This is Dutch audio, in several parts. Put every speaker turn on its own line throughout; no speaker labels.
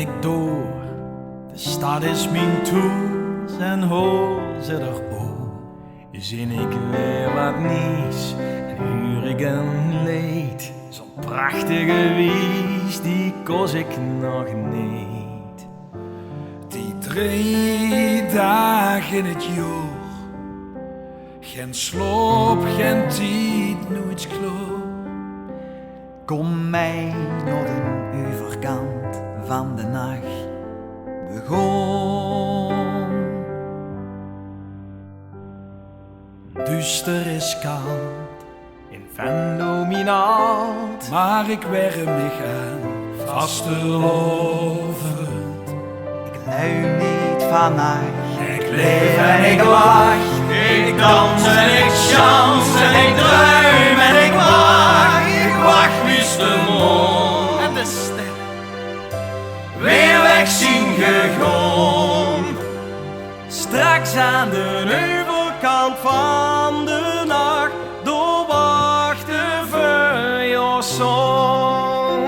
ik door. De stad is mijn toes en hoor ze er ook. Zin ik weer wat nieuws en huur ik een leed. Zo'n prachtige wies, die koos ik nog niet.
Die 3 dagen in het jaar, geen sloop, geen tijd, nooit kloor.
Kom mij naar de overkant van de nacht begon.
Duister is koud in Venlo mijn hart,
Maar ik werm mich aan vastelovend.
Ik lui niet vannacht,
ik leef en ik lach, ik dans en ik chans en ik druim en ik wacht wist de mond en de ster weer weg zien gegaan. Straks aan de overkant van de nacht doorwachten we je zon.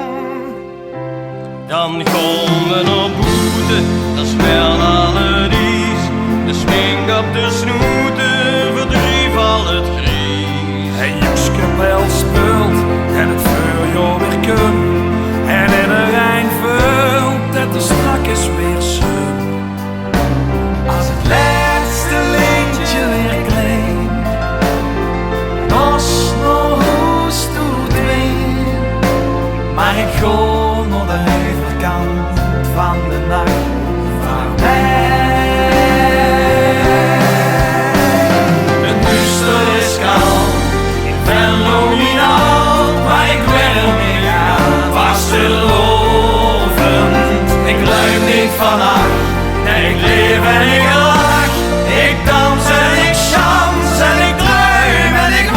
Dan gaan we naar boete, dat is wel allerlies. De smink op de snoeten verdrief al het gries.
En Joske wel speelt en het vuurjaar weer kun. En in de Rijn vult en de strak is weer zon.
Als het laatste lintje weer klinkt, dos nog hoest doet weer. Maar ik ga naar de overkant van de nacht van mij. Het duister is koud, ik ben nominaal, maar ik werm niet aan vastelovend. Ik luim niet vannacht, nee, ik leef en ik lach. Ik dans en ik chans en ik druim en ik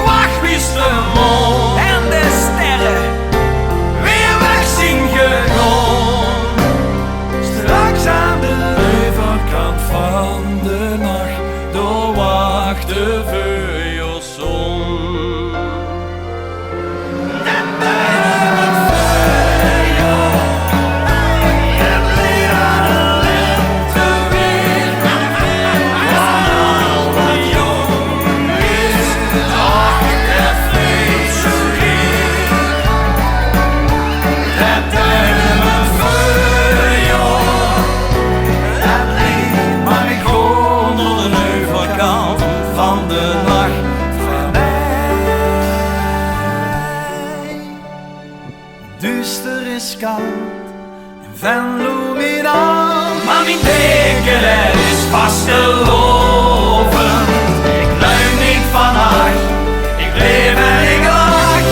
wacht wist de mond en de sterren weer weg zien gegaan. Straks aan de
Overkant van de nacht doorwachten we je zon.
van de nacht van mij. Duister is koud en Venlo mijn hand, maar mijn teken er is vastelovend. Ik luim niet vannacht, ik leef en ik lach.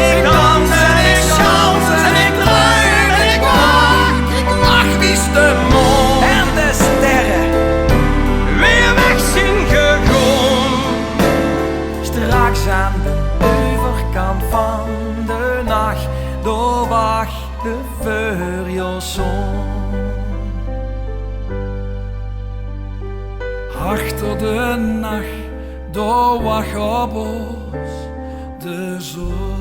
Ik dans en ik chans en ik druim en ik wacht wist de mond en de sterren weer weg zien gegaan. Straks aan de overkant van de nacht doorwacht de vuurjaszon.
Achter de nacht doorwacht op ons de zon.